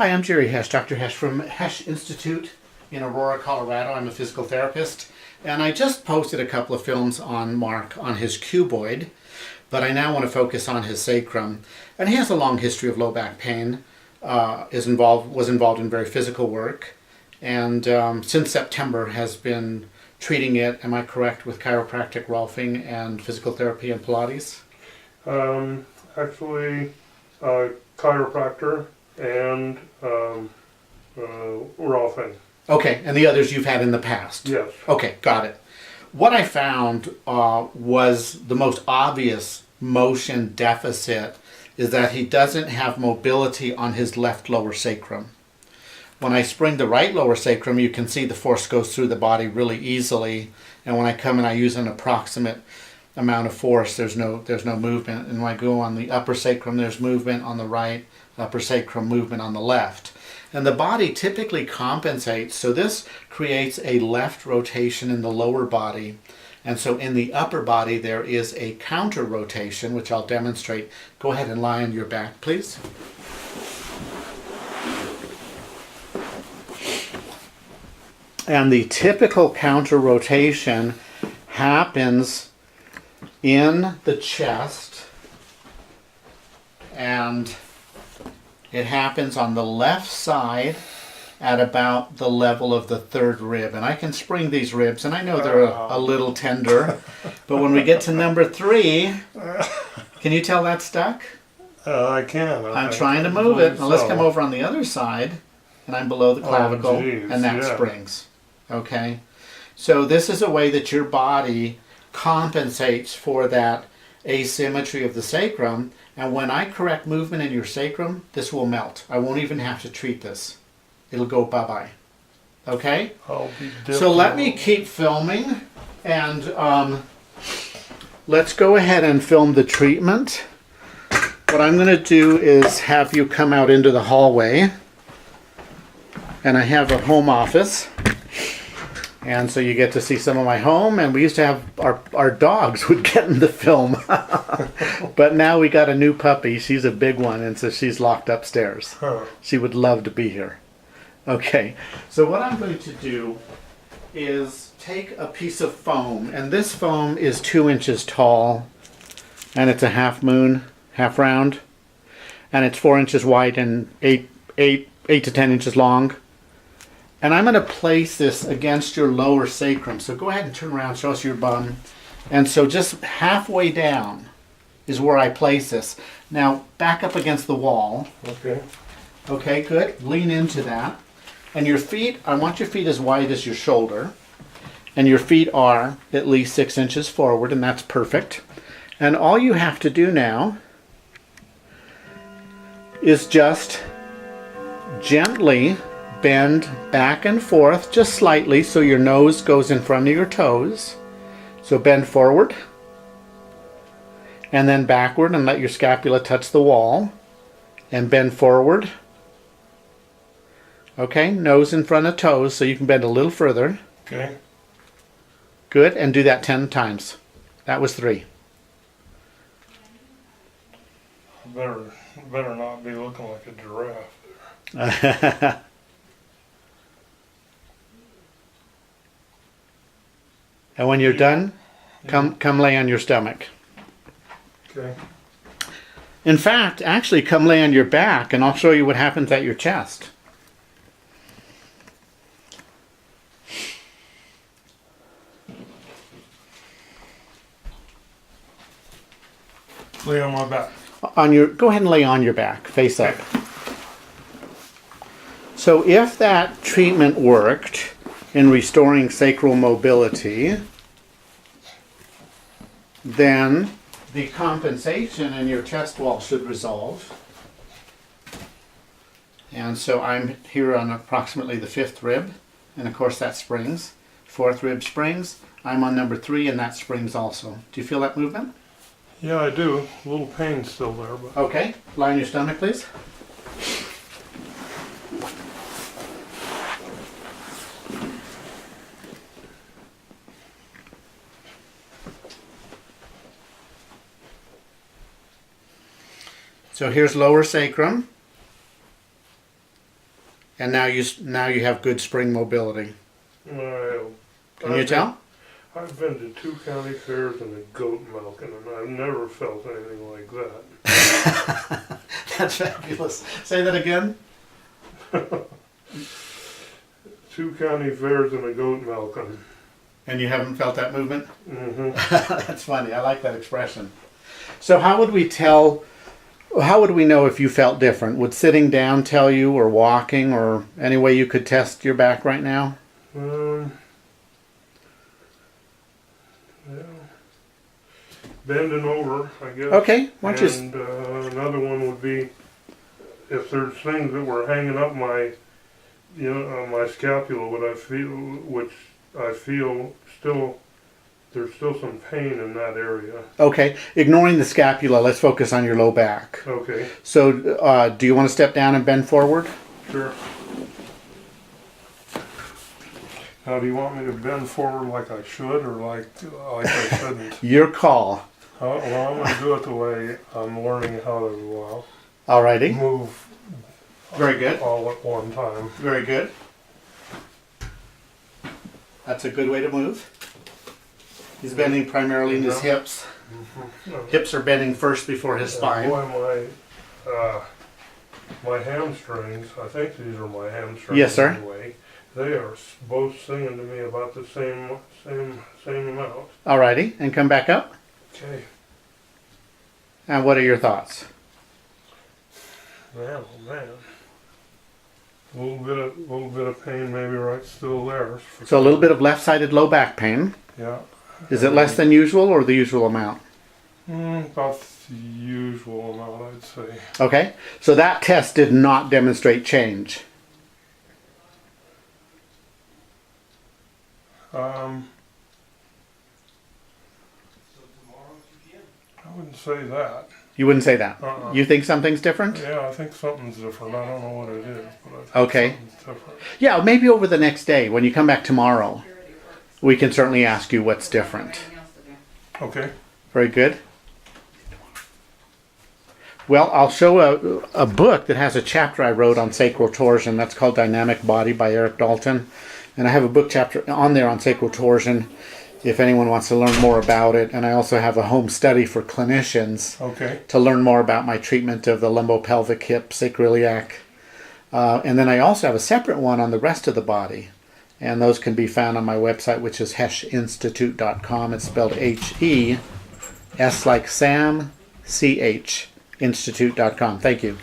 Hi, I'm Jerry Hesch, Dr. Hesch from Hesch Institute in Aurora, Colorado. I'm a physical therapist, and I just posted a couple of films on Mark on his cuboid, but I now want to focus on his sacrum. And he has a long history of low back pain, was involved in very physical work, and since September has been treating it, am I correct, with chiropractic, rolfing, and physical therapy and Pilates? Actually, chiropractor and rolfing. Okay, and the others you've had in the past? Yes. Okay, got it. What I found was the most obvious motion deficit is that he doesn't have mobility on his left lower sacrum. When I spring the right lower sacrum, you can see the force goes through the body really easily, and when I come and I use an approximate amount of force, there's no movement. And when I go on the upper sacrum, there's movement on the right, upper sacrum movement on the left. And the body typically compensates, so this creates a left rotation in the lower body. And so in the upper body, there is a counter rotation, which I'll demonstrate. Go ahead and lie on your back, please. And the typical counter rotation happens in the chest, and it happens on the left side at about the level of the third rib. And I can spring these ribs, and I know they're a little tender, but when we get to number 3, can you tell that's stuck? I can. I'm trying to move it. Now let's come over on the other side, and I'm below the clavicle, and that springs. Okay? So this is a way that your body compensates for that asymmetry of the sacrum, and when I correct movement in your sacrum, this will melt. I won't even have to treat this. It'll go bye-bye. Okay? So let me keep filming, and let's go ahead and film the treatment. What I'm going to do is have you come out into the hallway, and I have a home office. And so you get to see some of my home, and we used to have our dogs would get in the film. But now we got a new puppy. She's a big one, and so she's locked upstairs. She would love to be here. Okay, so what I'm going to do is take a piece of foam, and this foam is 2 inches tall, and it's a half moon, half round, and it's 4 inches wide and 8 to 10 inches long. And I'm going to place this against your lower sacrum. So go ahead and turn around, show us your bum. And so just halfway down is where I place this. Now back up against the wall. Okay. Okay, good. Lean into that. And your feet, I want your feet as wide as your shoulder. And your feet are at least 6 inches forward, and that's perfect. And all you have to do now is just gently bend back and forth just slightly so your nose goes in front of your toes. So bend forward and then backward and let your scapula touch the wall, and bend forward. Okay, nose in front of toes so you can bend a little further. Okay. Good, and do that 10 times. That was 3. Better not be looking like a giraffe there. And when you're done, come lay on your stomach. Okay. In fact, actually come lay on your back, and I'll show you what happens at your chest. Lay on my back. Go ahead and lay on your back, face up. So if that treatment worked in restoring sacral mobility, then the compensation in your chest wall should resolve. And so I'm here on approximately the 5th rib, and of course that springs. 4th rib springs. I'm on number 3, and that springs also. Do you feel that movement? Yeah, I do. A little pain still there, but Okay. Lie on your stomach, please. So here's lower sacrum. And now you have good spring mobility. Well, Can you tell? I've been to 2 county fairs and a goat milking, and I've never felt anything like that. That's fabulous. Say that again. 2 county fairs and a goat milking. And you haven't felt that movement? Mm-hmm. That's funny. I like that expression. So how would we know if you felt different? Would sitting down tell you, or walking, or any way you could test your back right now? Yeah. Bending over, I guess. Okay. Why don't and another one would be if there's things that were hanging up my, my scapula, which I feel still, there's still some pain in that area. Okay. Ignoring the scapula, let's focus on your low back. Okay. So, do you want to step down and bend forward? Sure. Now, do you want me to bend forward like I should, or like I shouldn't? Your call. Well, I'm going to do it the way I'm learning how to Alrighty. move. Very good. All at one time. Very good. That's a good way to move. He's bending primarily in his hips. Mm-hmm. Hips are bending first before his spine. Boy, my hamstrings, I think these are my hamstrings. Yes, sir. Anyway, they are both singing to me about the same amount. Alrighty, and come back up. Okay. And what are your thoughts? Man, oh man. A little bit of pain maybe right still there. So a little bit of left-sided low back pain. Yeah. Is it less than usual or the usual amount? About the usual amount, I'd say. Okay, so that test did not demonstrate change. I wouldn't say that. You wouldn't say that? You think something's different? Yeah, I think something's different. I don't know what it is, but I think okay. something's different. Yeah, maybe over the next day, when you come back tomorrow, we can certainly ask you what's different. Okay. Very good. Well, I'll show a book that has a chapter I wrote on sacral torsion. That's called Dynamic Body by Eric Dalton. And I have a book chapter on there on sacral torsion if anyone wants to learn more about it. And I also have a home study for clinicians to learn more about my treatment of the lumbopelvic hip, sacroiliac. And then I also have a separate one on the rest of the body. And those can be found on my website, which is HeschInstitute.com. It's spelled H-E-S like Sam, C-H, Institute.com. Thank you.